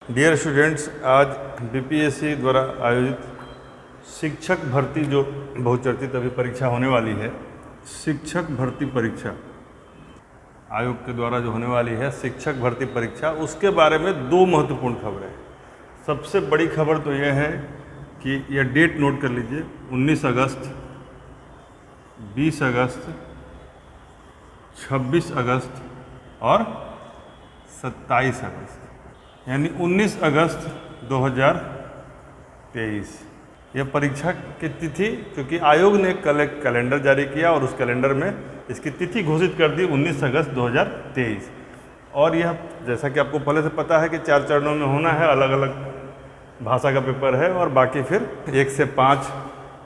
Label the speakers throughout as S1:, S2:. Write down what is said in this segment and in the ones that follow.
S1: Dear students, आज BPSC द्वारा आयोजित शिक्षक भर्ती जो बहुचर्चित अभी परीक्षा होने वाली है, शिक्षक भर्ती परीक्षा आयोग के द्वारा जो होने वाली है शिक्षक भर्ती परीक्षा, उसके बारे में दो महत्वपूर्ण खबरें। सबसे बड़ी खबर तो यह है कि यह डेट नोट कर लीजिए, 19 अगस्त, 20 अगस्त, 26 अगस्त और 27 अगस्त, यानी 19 अगस्त 2023 यह परीक्षा की तिथि, क्योंकि आयोग ने कल एक कैलेंडर जारी किया और उस कैलेंडर में इसकी तिथि घोषित कर दी 19 अगस्त 2023। और यह जैसा कि आपको पहले से पता है कि 4 चरणों में होना है, अलग अलग भाषा का पेपर है और बाकी फिर 1 से 5,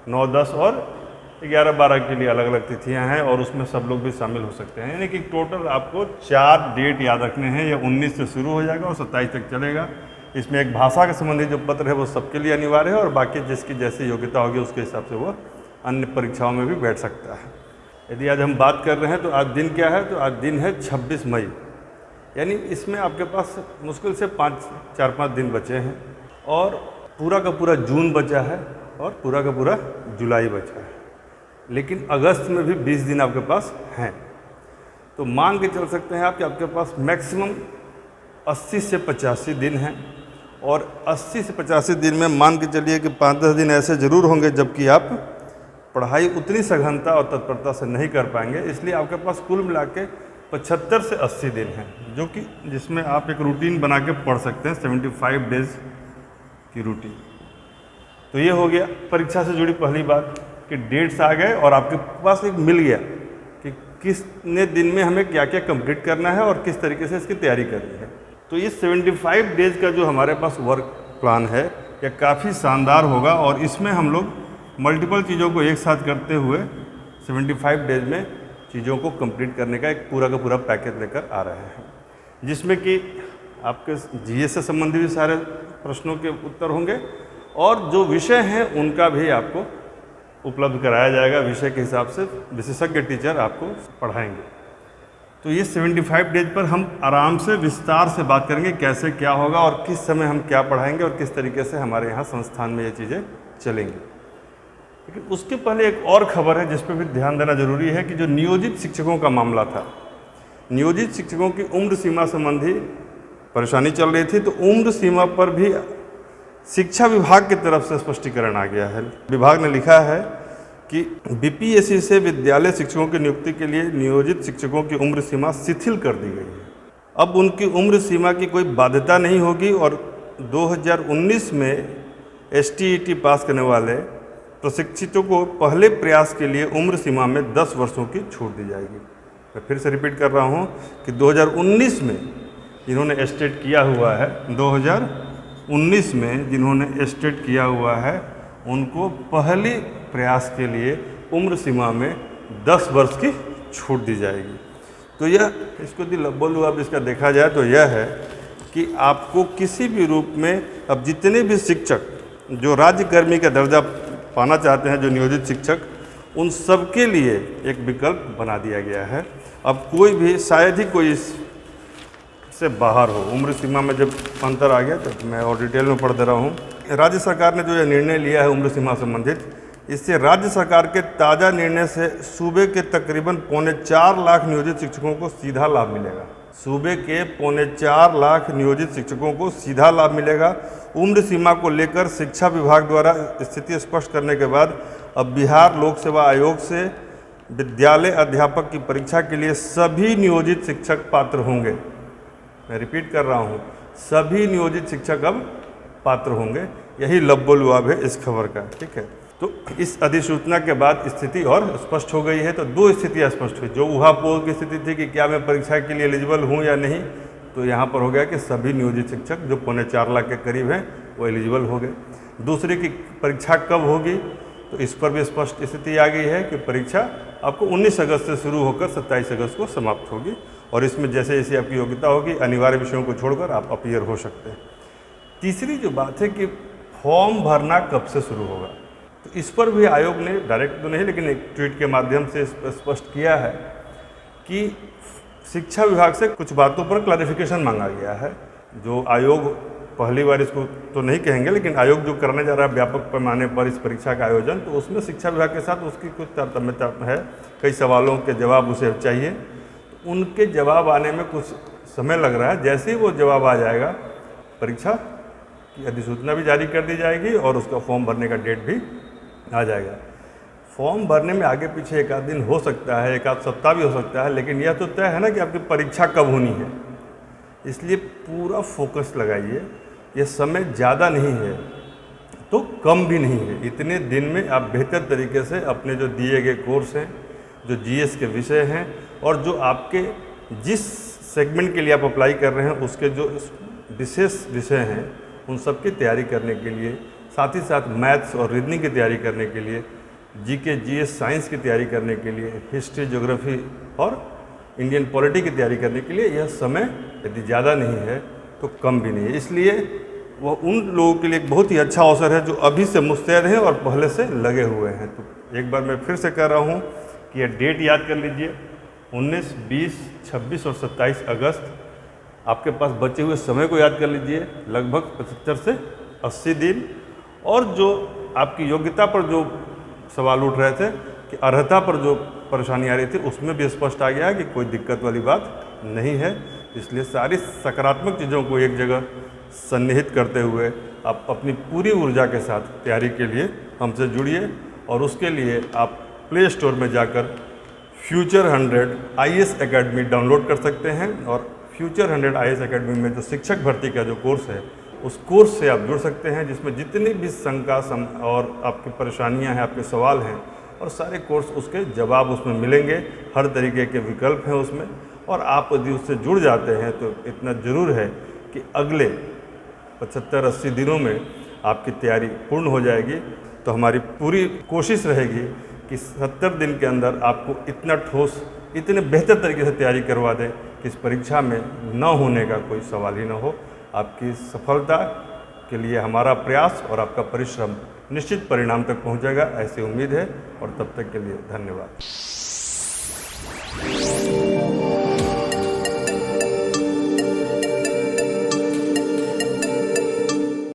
S1: 9, 10 और 11, 12 के लिए अलग अलग तिथियां हैं और उसमें सब लोग भी शामिल हो सकते हैं। यानी कि टोटल आपको 4 डेट याद रखने हैं। यह 19 से शुरू हो जाएगा और 27 तक चलेगा। इसमें एक भाषा के संबंधी जो पत्र है वो सबके लिए अनिवार्य है और बाकी जिसकी जैसी योग्यता होगी उसके हिसाब से वो अन्य परीक्षाओं में भी बैठ सकता है। यदि आज हम बात कर रहे हैं तो आज दिन क्या है, तो आज दिन है 26 मई, यानी इसमें आपके पास मुश्किल से 4-5 दिन बचे हैं और पूरा का पूरा जून बचा है और पूरा का पूरा जुलाई बचा है, लेकिन अगस्त में भी 20 दिन आपके पास हैं। तो मान के चल सकते हैं आप कि आपके पास मैक्सिमम 80 से 85 दिन हैं और 80 से 85 दिन में मान के चलिए कि 5-10 दिन ऐसे ज़रूर होंगे जबकि आप पढ़ाई उतनी सघनता और तत्परता से नहीं कर पाएंगे। इसलिए आपके पास कुल मिला के 75 से 80 दिन हैं, जो कि जिसमें आप एक रूटीन बना के पढ़ सकते हैं, 75 डेज की रूटीन। तो ये हो गया परीक्षा से जुड़ी पहली बात कि डेट्स आ गए और आपके पास एक मिल गया कि किसने दिन में हमें क्या क्या कंप्लीट करना है और किस तरीके से इसकी तैयारी करनी है। तो ये 75 डेज का जो हमारे पास वर्क प्लान है यह काफ़ी शानदार होगा और इसमें हम लोग मल्टीपल चीज़ों को एक साथ करते हुए 75 डेज में चीज़ों को कंप्लीट करने का एक पूरा का पूरा पैकेज लेकर आ रहे हैं, जिसमें कि आपके जीएस से संबंधित भी सारे प्रश्नों के उत्तर होंगे और जो विषय हैं उनका भी आपको उपलब्ध कराया जाएगा। विषय के हिसाब से विशेषज्ञ टीचर आपको पढ़ाएंगे। तो ये 75 डेज पर हम आराम से विस्तार से बात करेंगे कैसे क्या होगा और किस समय हम क्या पढ़ाएंगे और किस तरीके से हमारे यहाँ संस्थान में ये चीज़ें चलेंगी। लेकिन उसके पहले एक और खबर है जिस पर भी ध्यान देना जरूरी है कि जो नियोजित शिक्षकों का मामला था, नियोजित शिक्षकों की उम्र सीमा संबंधी परेशानी चल रही थी, तो उम्र सीमा पर भी शिक्षा विभाग की तरफ से स्पष्टीकरण आ गया है। विभाग ने लिखा है कि बीपीएससी से विद्यालय शिक्षकों की नियुक्ति के लिए नियोजित शिक्षकों की उम्र सीमा शिथिल कर दी गई है। अब उनकी उम्र सीमा की कोई बाध्यता नहीं होगी और 2019 में STET पास करने वाले प्रशिक्षितों को पहले प्रयास के लिए उम्र सीमा में 10 वर्षों की छूट दी जाएगी। मैं फिर से रिपीट कर रहा हूँ कि 2019 में जिन्होंने STET किया हुआ है, 2019 में जिन्होंने STET किया हुआ है, उनको पहले प्रयास के लिए उम्र सीमा में 10 वर्ष की छूट दी जाएगी। तो यह इसको यदि बोलूँ अब इसका देखा जाए तो यह है कि आपको किसी भी रूप में अब जितने भी शिक्षक जो राज्यकर्मी का दर्जा पाना चाहते हैं, जो नियोजित शिक्षक, उन सब के लिए एक विकल्प बना दिया गया है। अब कोई भी शायद ही कोई से बाहर हो। उम्र सीमा में जब अंतर आ गया तो मैं और डिटेल में पढ़ दे रहा हूँ। राज्य सरकार ने जो यह निर्णय लिया है उम्र सीमा संबंधित, इससे राज्य सरकार के ताज़ा निर्णय से सूबे के तकरीबन 4.25 लाख नियोजित शिक्षकों को सीधा लाभ मिलेगा। सूबे के 4.25 लाख नियोजित शिक्षकों को सीधा लाभ मिलेगा। उम्र सीमा को लेकर शिक्षा विभाग द्वारा स्थिति स्पष्ट करने के बाद अब बिहार लोक सेवा आयोग से विद्यालय अध्यापक की परीक्षा के लिए सभी नियोजित शिक्षक पात्र होंगे। मैं रिपीट कर रहा हूँ, सभी नियोजित शिक्षक अब पात्र होंगे। यही लब्बो-लुआब है इस खबर का, ठीक है। तो इस अधिसूचना के बाद स्थिति और स्पष्ट हो गई है। तो दो स्थितियाँ स्पष्ट हुई। जो ऊहापोह की स्थिति थी कि क्या मैं परीक्षा के लिए एलिजिबल हूँ या नहीं, तो यहाँ पर हो गया कि सभी नियोजित शिक्षक जो 4.25 लाख के करीब हैं वो एलिजिबल हो गए। दूसरी की परीक्षा कब होगी, तो इस पर भी स्पष्ट स्थिति आ गई है कि परीक्षा आपको 19 अगस्त से शुरू होकर 27 अगस्त को समाप्त होगी और इसमें जैसे जैसे आपकी योग्यता होगी अनिवार्य विषयों को छोड़कर आप अपीयर हो सकते हैं। तीसरी जो बात है कि फॉर्म भरना कब से शुरू होगा, तो इस पर भी आयोग ने डायरेक्ट तो नहीं लेकिन एक ट्वीट के माध्यम से स्पष्ट किया है कि शिक्षा विभाग से कुछ बातों पर क्लैरिफिकेशन मांगा गया है। जो आयोग पहली बार इसको तो नहीं कहेंगे, लेकिन आयोग जो करने जा रहा है व्यापक पैमाने पर इस परीक्षा का आयोजन, तो उसमें शिक्षा विभाग के साथ उसकी कुछ तारतम्यता है। कई सवालों के जवाब उसे चाहिए, तो उनके जवाब आने में कुछ समय लग रहा है। जैसे ही वो जवाब आ जाएगा, परीक्षा की अधिसूचना भी जारी कर दी जाएगी और उसका फॉर्म भरने का डेट भी आ जाएगा। फॉर्म भरने में आगे पीछे एक आध दिन हो सकता है, एक आध सप्ताह भी हो सकता है, लेकिन यह तो तय है ना कि आपकी परीक्षा कब होनी है। इसलिए पूरा फोकस लगाइए। यह समय ज़्यादा नहीं है तो कम भी नहीं है। इतने दिन में आप बेहतर तरीके से अपने जो दिए गए कोर्स हैं, जो जीएस के विषय हैं और जो आपके जिस सेगमेंट के लिए आप अप्लाई कर रहे हैं उसके जो विशेष विषय हैं, उन सब की तैयारी करने के लिए, साथ ही साथ मैथ्स और रीजनिंग की तैयारी करने के लिए, जीके जीएस साइंस की तैयारी करने के लिए, हिस्ट्री ज्योग्राफी और इंडियन पॉलिटी की तैयारी करने के लिए यह समय यदि ज़्यादा नहीं है तो कम भी नहीं है। इसलिए वह उन लोगों के लिए एक बहुत ही अच्छा अवसर है जो अभी से मुस्तैद हैं और पहले से लगे हुए हैं। तो एक बार मैं फिर से कह रहा हूँ कि यह डेट याद कर लीजिए, 19, 20, 26 और 27 अगस्त। आपके पास बचे हुए समय को याद कर लीजिए, लगभग 75 से 80 दिन। और जो आपकी योग्यता पर जो सवाल उठ रहे थे कि अर्हता पर जो परेशानी आ रही थी, उसमें भी स्पष्ट आ गया है कि कोई दिक्कत वाली बात नहीं है। इसलिए सारी सकारात्मक चीज़ों को एक जगह सन्निहित करते हुए आप अपनी पूरी ऊर्जा के साथ तैयारी के लिए हमसे जुड़िए। और उसके लिए आप प्ले स्टोर में जाकर फ्यूचर 100 IAS एकेडमी डाउनलोड कर सकते हैं। और फ्यूचर 100 IAS एकेडमी में जो शिक्षक भर्ती का जो कोर्स है, उस कोर्स से आप जुड़ सकते हैं, जिसमें जितनी भी शंका और आपकी परेशानियां हैं, आपके सवाल हैं, और सारे कोर्स उसके जवाब उसमें मिलेंगे। हर तरीके के विकल्प हैं उसमें। और आप यदि उससे जुड़ जाते हैं तो इतना ज़रूर है कि अगले 75-80 दिनों में आपकी तैयारी पूर्ण हो जाएगी। तो हमारी पूरी कोशिश रहेगी कि 70 दिन के अंदर आपको इतना ठोस, इतने बेहतर तरीके से तैयारी करवा दें कि इस परीक्षा में न होने का कोई सवाल ही न हो। आपकी सफलता के लिए हमारा प्रयास और आपका परिश्रम निश्चित परिणाम तक पहुंचेगा, ऐसी उम्मीद है। और तब तक के लिए धन्यवाद।